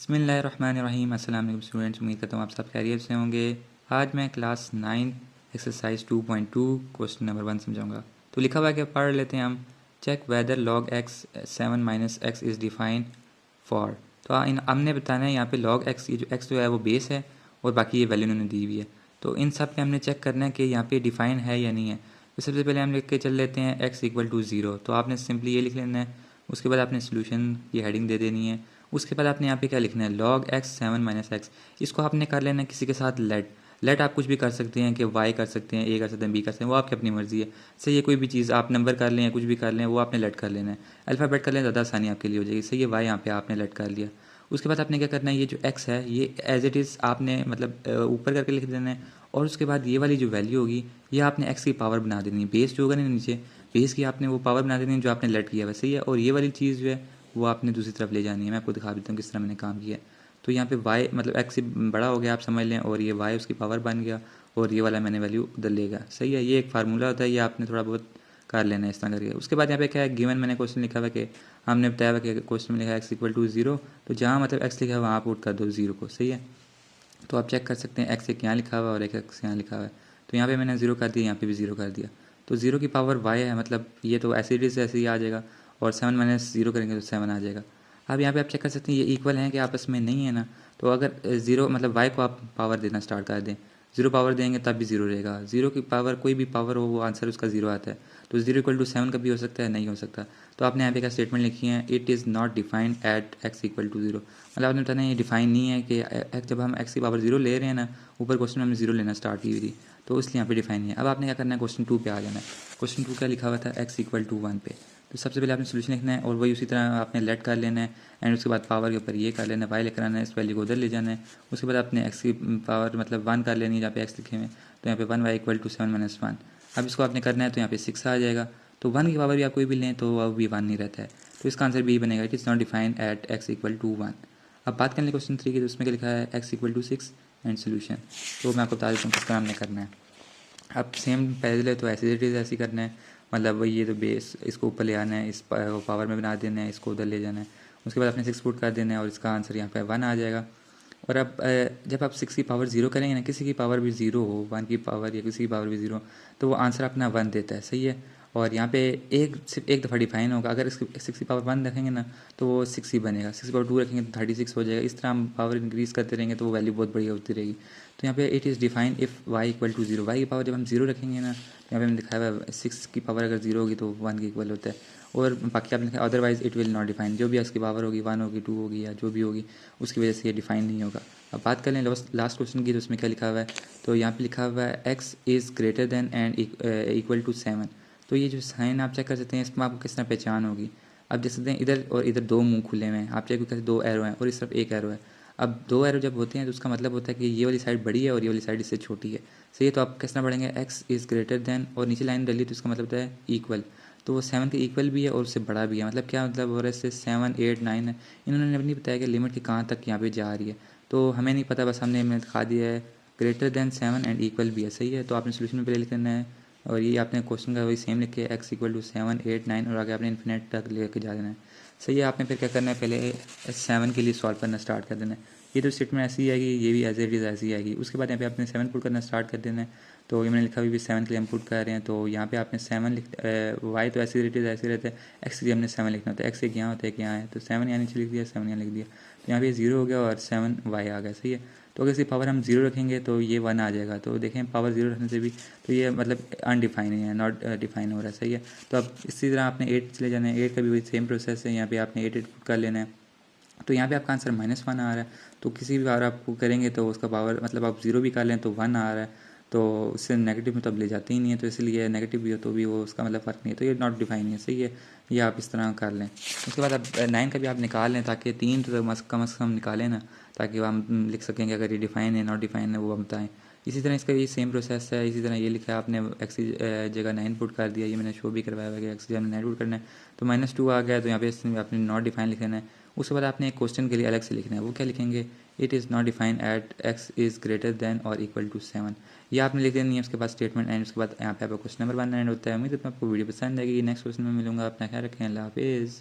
बिस्मिल्लाहिर्रहमानिर्रहीम। अस्सलाम वालेकुम स्टूडेंट्स, उम्मीद करता हूँ आप सब खैरियत से होंगे। आज मैं क्लास 9 एक्सरसाइज 2.2 क्वेश्चन नंबर 1 समझाऊंगा। तो लिखा हुआ है कि पढ़ लेते हैं हम। Check whether log x 7 minus x is defined for. तो हमने बताना है यहाँ पे लॉग एक्स, ये जो एक्स जो है वो बेस है और बाकी ये वैल्यू उन्होंने दी हुई है। तो इन सब पे हमने चेक करना है कि यहाँ पे डिफाइन है या नहीं है। तो सबसे पहले हम लिख के चल लेते हैं एक्स इक्वल टू 0। तो आपने सिंपली ये लिख लेना है। उसके बाद आपने सोल्यूशन की हेडिंग दे देनी है। उसके बाद आपने यहाँ पे क्या लिखना है, लॉग एक्स 7 माइनस एक्स। इसको आपने कर लेना है किसी के साथ लेट आप कुछ भी कर सकते हैं कि वाई कर सकते हैं, ए कर सकते हैं, बी कर सकते हैं, वो आपकी अपनी मर्जी है। सही है, कोई भी चीज़ आप नंबर कर लें या कुछ भी कर लें, वो आपने लेट कर लेना है। अल्फ़ाबेट कर लें, ज़्यादा आसानी आपके लिए हो जाएगी। सही है, वाई यहाँ पे आपने लेट कर लिया। उसके बाद आपने क्या करना है, ये जो एक्स है ये एज इट इज़ आपने मतलब ऊपर करके लिख देना है। और उसके बाद ये वाली जो वैल्यू होगी ये आपने एक्स की पावर बना देनी है। बेस जो होगा ना नीचे, बेस की आपने वो पावर बना देनी है जो आपने लेट किया है। सही है, और ये वाली चीज़ जो है वो आपने दूसरी तरफ ले जानी है। मैं आपको दिखा देता हूँ किस तरह मैंने काम किया है। तो यहाँ पे y मतलब x से बड़ा हो गया आप समझ लें, और ये y उसकी पावर बन गया और ये वाला मैंने वैल्यू उधर ले गया। सही है, ये एक फार्मूला होता है, ये आपने थोड़ा बहुत कर लेना है इस तरह करके। उसके बाद यहाँ पे क्या है, गिवन मैंने क्वेश्चन लिखा हुआ कि हमने बताया हुआ कि क्वेश्चन में लिखा है x इक्वल टू 0। तो जहाँ मतलब x लिखा है वहाँ पुट कर दो 0 को। सही है, तो आप चेक कर सकते हैं x एक यहाँ लिखा हुआ है और एक x यहाँ लिखा हुआ है। तो यहाँ पे मैंने 0 कर दिया, यहाँ पे भी 0 कर दिया। तो 0 की पावर y है, मतलब ये तो ऐसे ही आ जाएगा। और 7 माइनस 0 करेंगे तो 7 आ जाएगा। अब यहाँ पे आप चेक कर सकते हैं ये इक्वल हैं कि आपस में नहीं है ना। तो अगर 0 मतलब y को आप पावर देना स्टार्ट कर दें, 0 पावर देंगे तब भी 0 रहेगा। 0 की पावर कोई भी पावर हो वो आंसर उसका 0 आता है। तो 0 इक्वल टू 7 का भी हो सकता है, नहीं हो सकता। तो आपने यहाँ पे क्या स्टेटमेंट लिखी है, it is not defined at x equal to 0। मतलब आपने बताना ये डिफाइन नहीं है कि जब हम x की पावर 0 ले रहे हैं ना, ऊपर क्वेश्चन में हमने 0 लेना स्टार्ट की हुई थी, तो इसलिए यहाँ पे डिफाइन नहीं है। अब आपने क्या करना है, क्वेश्चन 2 पे आ जाना है। क्वेश्चन 2 क्या लिखा हुआ था, x इक्वल टू 1 पे। तो सबसे पहले आपने सोल्यूशन लिखना है और वही उसी तरह आपने लेट कर लेना है। एंड उसके बाद पावर के ऊपर ये कर लेना है, वाई लेकर आना है, इस वैल्यू को उधर ले जाना है। उसके बाद आपने एक्स की पावर मतलब 1 कर लेनी है जहाँ पे एक्स लिखे हुए हैं। तो यहाँ पे 1 वाई इक्वल टू 7 माइनस 1। अब इसको आपने करना है तो यहाँ पे 6 आ जाएगा। तो 1 की पावर भी आप कोई भी लें तो वह भी 1 नहीं रहता है। तो इसका आंसर भी बनेगा, it is not defined at x equal to 1। अब बात करें क्वेश्चन 3 की, तो उसमें क्या लिखा है, x equal to 6 and solution. तो मैं आपको बता देता हूँ किस तरह हमने करना है। अब सेम पहले तो ऐसे इट इज़ ऐसे करना है, मतलब वही ये तो बेस इसको ऊपर ले आना है, इस पावर में बना देना है, इसको उधर ले जाना है। उसके बाद आपने 6 पुट कर देना है और इसका आंसर यहाँ पे 1 आ जाएगा। और अब जब आप 6 की पावर 0 करेंगे ना, किसी की पावर भी 0 हो, 1 की पावर या किसी की पावर भी 0, तो वो आंसर अपना 1 देता है। सही है, और यहाँ पे सिर्फ एक दफ़ा डिफाइन होगा। अगर इसकी 6 की पावर 1 रखेंगे ना तो वो 6 ही बनेगा। 6 की पावर 2 रखेंगे तो 36 हो जाएगा। इस तरह हम पावर इंक्रीज़ करते रहेंगे तो वो वैल्यू बहुत बढ़िया होती रहेगी। तो यहाँ पे it is define if y equal to 0। Y की पावर जब हम 0 रखेंगे ना, यहाँ पे हमने दिखाया हुआ है 6 की पावर अगर 0 होगी तो 1 के इक्वल होता है। और बाकी आपने लिखा otherwise it will not define, जो भी इसकी पावर होगी 1 होगी 2 होगी या जो भी होगी उसकी वजह से ये डिफाइन नहीं होगा। अब बात कर लें लास्ट क्वेश्चन की, तो उसमें क्या लिखा हुआ है, तो यहाँ पे लिखा हुआ है x is greater than and equal to 7। तो ये जो साइन आप चेक कर सकते हैं, इसमें आपको किस तरह पहचान होगी। अब देख सकते हैं इधर और इधर 2 मुंह खुले हुए हैं, आप चेक कर 2 एरो हैं और इस तरफ 1 एरो है। अब 2 एरो जब होते हैं तो उसका मतलब होता है कि ये वाली साइड बड़ी है और ये वाली साइड इससे छोटी है। सही है, तो आप किस तरह पढ़ेंगे, एक्स इज़ ग्रेटर देन और नीचे लाइन डली तो इसका मतलब होता है इक्वल। तो वो 7 के इक्वल भी है और उससे बड़ा भी है। मतलब क्या मतलब हो रहा है, इससे 7 8 9 है। इन्होंने नहीं बताया कि लिमिट की कहाँ तक यहाँ पे जा रही है, तो हमें नहीं पता, बस हमने दिखा दिया है ग्रेटर देन 7 एंड इक्वल भी है। सही है, तो आपने सोल्यूशन में पहले लिख देना है और ये आपने क्वेश्चन का वही सेम लिख के एक्स इक्वल टू 7 8 9 और आगे आपने इन्फिनेट तक लेके जा देना है। सही है, आपने फिर क्या करना है, पहले 7 के लिए सॉल्व करना स्टार्ट कर देना है। ये तो स्टेटमेंट ऐसी आएगी, ये भी एज इट इज़ ऐसी आएगी। उसके बाद यहाँ पे आपने 7 पुट करना स्टार्ट कर देना है। तो ये मैंने लिखा भी 7 के लिए हम पुट कर रहे हैं, तो यहाँ पे आपने 7 वाई तो ऐसे इट इज़ ऐसे रहता है, एक्स के लिए हमने 7 लिखना होता है। एक्स एक यहाँ होता है, एक यहाँ है, तो 7 यहाँ नीचे लिख दिया, 7 यहाँ लिख दिया। तो यहाँ पे 0 हो गया और 7 वाई आ गया। सही है, तो अगर इसकी पावर हम 0 रखेंगे तो ये 1 आ जाएगा। तो देखें पावर 0 रखने से भी तो ये मतलब अनडिफाइन है, नॉट डिफाइन हो रहा है। सही है, तो अब इसी तरह आपने 8 चले जाना है। 8 का भी वही सेम प्रोसेस है, यहाँ पे आपने 8 पुट कर लेना है। तो यहाँ पे आपका आंसर -1 आ रहा है। तो किसी भी पावर आपको करेंगे तो उसका पावर मतलब आप 0 भी कर लें तो 1 आ रहा है, तो उससे नेगेटिव में तो अब ले जाते ही नहीं है, तो इसलिए नेगेटिव भी हो तो भी वो उसका मतलब फ़र्क नहीं है। तो ये नॉट डिफाइन है। सही है, ये आप इस तरह कर लें। उसके बाद आप 9 का भी आप निकाल लें, ताकि 3 तो कम से कम निकालें ना, ताकि वो हम लिख सकें कि अगर ये डिफाइन है नॉट डिफाइन है वो हम बताएँ। इसी तरह इसका ये सेम प्रोसेस है। इसी तरह ये लिखा है आपने एक्स की जगह 9 पुट कर दिया, ये मैंने शो भी करवाया हुआ है कि एक्स की जगह 9 पुट करना है, तो -2 आ गया। तो यहाँ पे आपने नॉट डिफाइन लिख लेना है। उसके बाद आपने एक क्वेश्चन के लिए अलग से लिखना है, वो क्या लिखेंगे, it is not define at x is greater than और इक्वल टू 7। ये आपने लिख देनी है। उसके बाद स्टेटमेंट एंड, उसके बाद यहाँ पे आपका क्वेश्चन नंबर 1 एंड होता है। उम्मीद है आपको वीडियो पसंद आएगी। नेक्स्ट क्वेश्चन में मिलूंगा, अपना ख्याल रखें, अल्लाह हाफिज़।